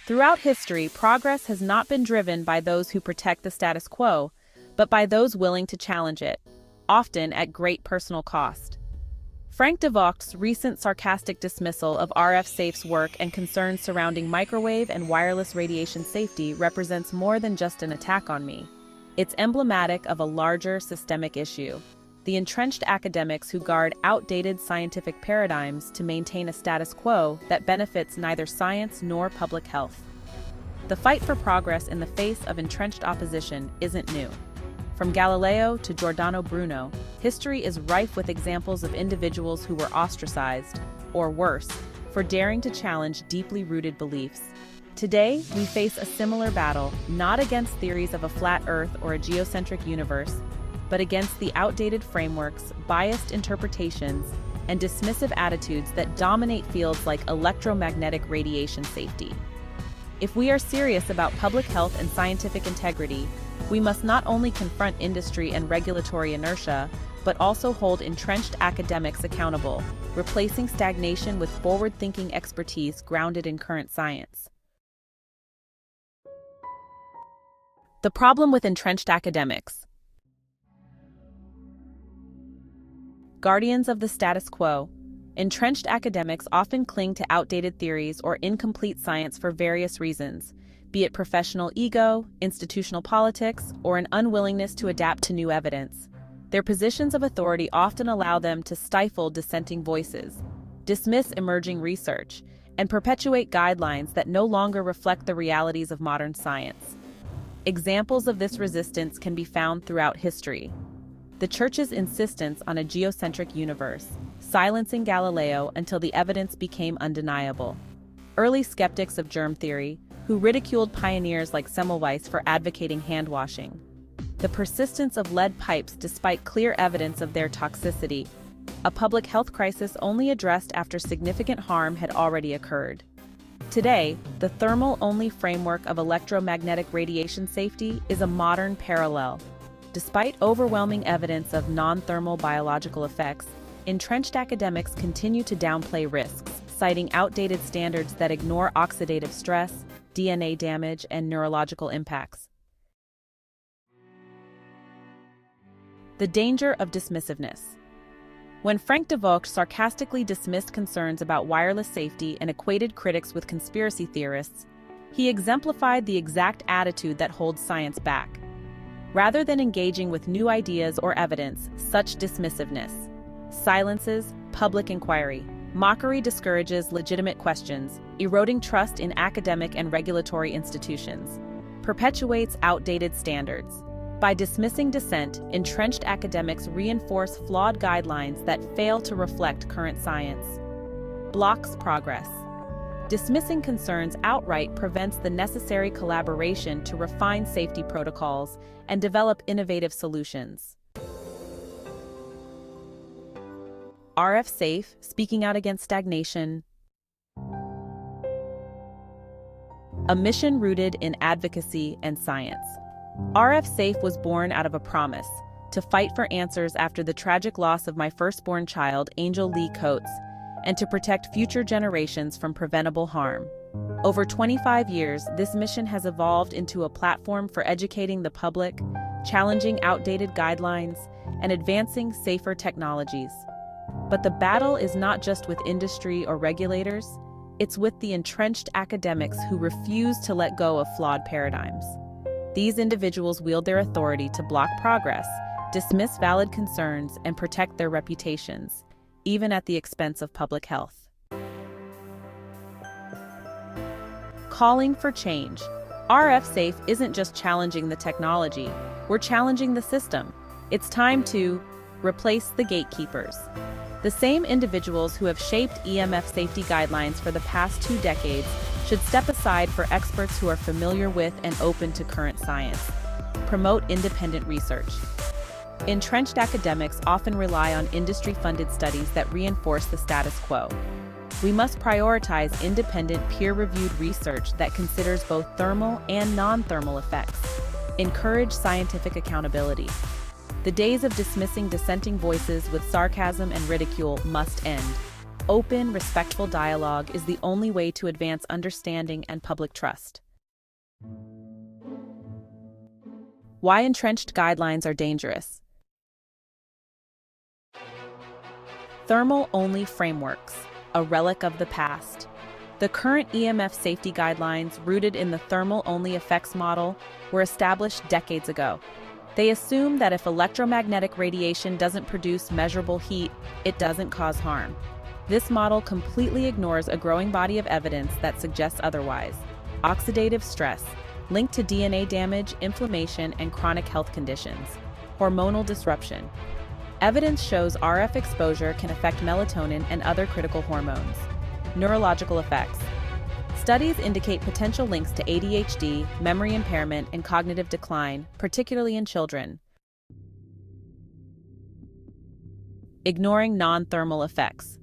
Throughout history, progress has not been driven by those who protect the status quo, but by those willing to challenge it, often at great personal cost. Frank de Vogt's recent sarcastic dismissal of RF Safe's work and concerns surrounding microwave and wireless radiation safety represents more than just an attack on me. It's emblematic of a larger systemic issue: the entrenched academics who guard outdated scientific paradigms to maintain a status quo that benefits neither science nor public health. The fight for progress in the face of entrenched opposition isn't new. From Galileo to Giordano Bruno, history is rife with examples of individuals who were ostracized, or worse, for daring to challenge deeply rooted beliefs. Today, we face a similar battle, not against theories of a flat Earth or a geocentric universe, but against the outdated frameworks, biased interpretations, and dismissive attitudes that dominate fields like electromagnetic radiation safety. If we are serious about public health and scientific integrity, we must not only confront industry and regulatory inertia, but also hold entrenched academics accountable, replacing stagnation with forward-thinking expertise grounded in current science. The problem with entrenched academics. Guardians of the status quo. Entrenched academics often cling to outdated theories or incomplete science for various reasons, be it professional ego, institutional politics, or an unwillingness to adapt to new evidence. Their positions of authority often allow them to stifle dissenting voices, dismiss emerging research, and perpetuate guidelines that no longer reflect the realities of modern science. Examples of this resistance can be found throughout history. The Church's insistence on a geocentric universe, silencing Galileo until the evidence became undeniable. Early skeptics of germ theory, who ridiculed pioneers like Semmelweis for advocating hand-washing. The persistence of lead pipes despite clear evidence of their toxicity, a public health crisis only addressed after significant harm had already occurred. Today, the thermal-only framework of electromagnetic radiation safety is a modern parallel. Despite overwhelming evidence of non-thermal biological effects, entrenched academics continue to downplay risks, citing outdated standards that ignore oxidative stress, DNA damage, and neurological impacts. The danger of dismissiveness. When Frank de Vogt sarcastically dismissed concerns about wireless safety and equated critics with conspiracy theorists, he exemplified the exact attitude that holds science back. Rather than engaging with new ideas or evidence, such dismissiveness silences public inquiry. Mockery discourages legitimate questions, eroding trust in academic and regulatory institutions, perpetuates outdated standards. By dismissing dissent, entrenched academics reinforce flawed guidelines that fail to reflect current science. Blocks progress. Dismissing concerns outright prevents the necessary collaboration to refine safety protocols and develop innovative solutions. RF Safe, speaking out against stagnation. A mission rooted in advocacy and science. RF Safe was born out of a promise to fight for answers after the tragic loss of my firstborn child, Angel Lee Coates, and to protect future generations from preventable harm. Over 25 years, this mission has evolved into a platform for educating the public, challenging outdated guidelines, and advancing safer technologies. But the battle is not just with industry or regulators, it's with the entrenched academics who refuse to let go of flawed paradigms. These individuals wield their authority to block progress, dismiss valid concerns, and protect their reputations, even at the expense of public health. Calling for change. RF Safe isn't just challenging the technology, we're challenging the system. It's time to replace the gatekeepers. The same individuals who have shaped EMF safety guidelines for the past 2 decades should step aside for experts who are familiar with and open to current science. Promote independent research. Entrenched academics often rely on industry-funded studies that reinforce the status quo. We must prioritize independent, peer-reviewed research that considers both thermal and non-thermal effects. Encourage scientific accountability. The days of dismissing dissenting voices with sarcasm and ridicule must end. Open, respectful dialogue is the only way to advance understanding and public trust. Why entrenched guidelines are dangerous. Thermal-only frameworks, a relic of the past. The current EMF safety guidelines, rooted in the thermal-only effects model, were established decades ago. They assume that if electromagnetic radiation doesn't produce measurable heat, it doesn't cause harm. This model completely ignores a growing body of evidence that suggests otherwise. Oxidative stress, linked to DNA damage, inflammation, and chronic health conditions. Hormonal disruption. Evidence shows RF exposure can affect melatonin and other critical hormones. Neurological effects. Studies indicate potential links to ADHD, memory impairment, and cognitive decline, particularly in children. Ignoring non-thermal effects.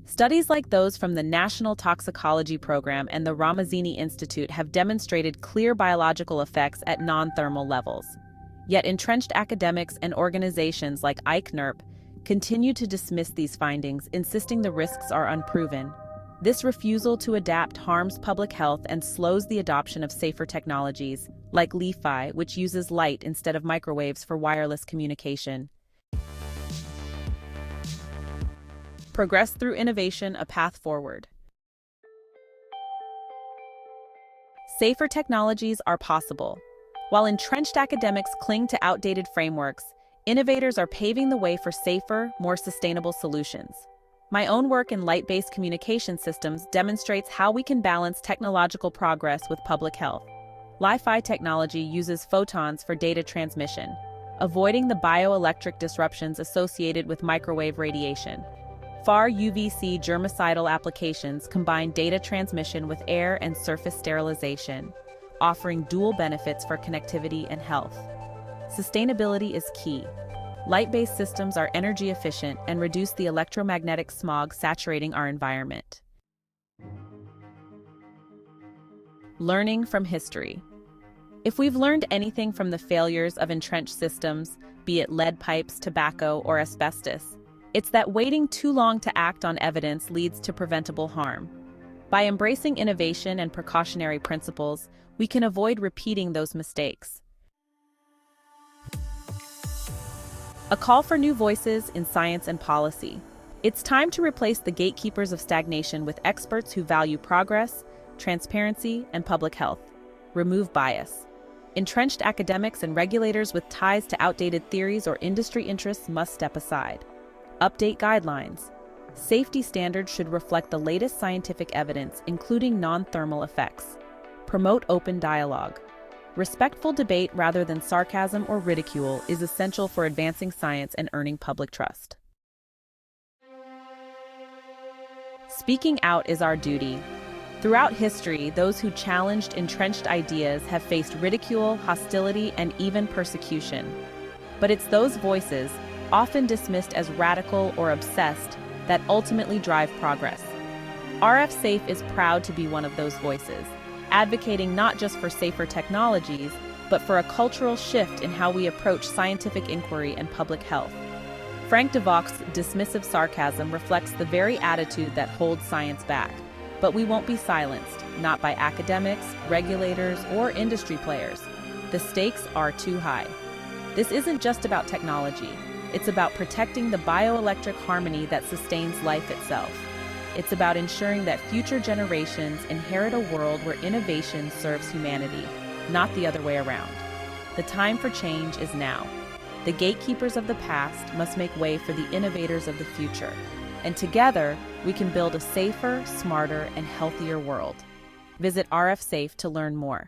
Studies like those from the National Toxicology Program and the Ramazzini Institute have demonstrated clear biological effects at non-thermal levels. Yet entrenched academics and organizations like ICNIRP continue to dismiss these findings, insisting the risks are unproven. This refusal to adapt harms public health and slows the adoption of safer technologies, like Li-Fi, which uses light instead of microwaves for wireless communication. Progress through innovation, a path forward. Safer technologies are possible. While entrenched academics cling to outdated frameworks, innovators are paving the way for safer, more sustainable solutions. My own work in light-based communication systems demonstrates how we can balance technological progress with public health. Li-Fi technology uses photons for data transmission, avoiding the bioelectric disruptions associated with microwave radiation. Far UVC germicidal applications combine data transmission with air and surface sterilization, offering dual benefits for connectivity and health. Sustainability is key. Light-based systems are energy efficient and reduce the electromagnetic smog saturating our environment. Learning from history. If we've learned anything from the failures of entrenched systems, be it lead pipes, tobacco, or asbestos, it's that waiting too long to act on evidence leads to preventable harm. By embracing innovation and precautionary principles, we can avoid repeating those mistakes. A call for new voices in science and policy. It's time to replace the gatekeepers of stagnation with experts who value progress, transparency, and public health. Remove bias. Entrenched academics and regulators with ties to outdated theories or industry interests must step aside. Update guidelines. Safety standards should reflect the latest scientific evidence, including non-thermal effects. Promote open dialogue. Respectful debate rather than sarcasm or ridicule is essential for advancing science and earning public trust. Speaking out is our duty. Throughout history, those who challenged entrenched ideas have faced ridicule, hostility, and even persecution. But it's those voices, often dismissed as radical or obsessed, that ultimately drive progress. RF Safe is proud to be one of those voices, advocating not just for safer technologies, but for a cultural shift in how we approach scientific inquiry and public health. Frank DeVox's dismissive sarcasm reflects the very attitude that holds science back. But we won't be silenced, not by academics, regulators, or industry players. The stakes are too high. This isn't just about technology. It's about protecting the bioelectric harmony that sustains life itself. It's about ensuring that future generations inherit a world where innovation serves humanity, not the other way around. The time for change is now. The gatekeepers of the past must make way for the innovators of the future. And together, we can build a safer, smarter, and healthier world. Visit RF Safe to learn more.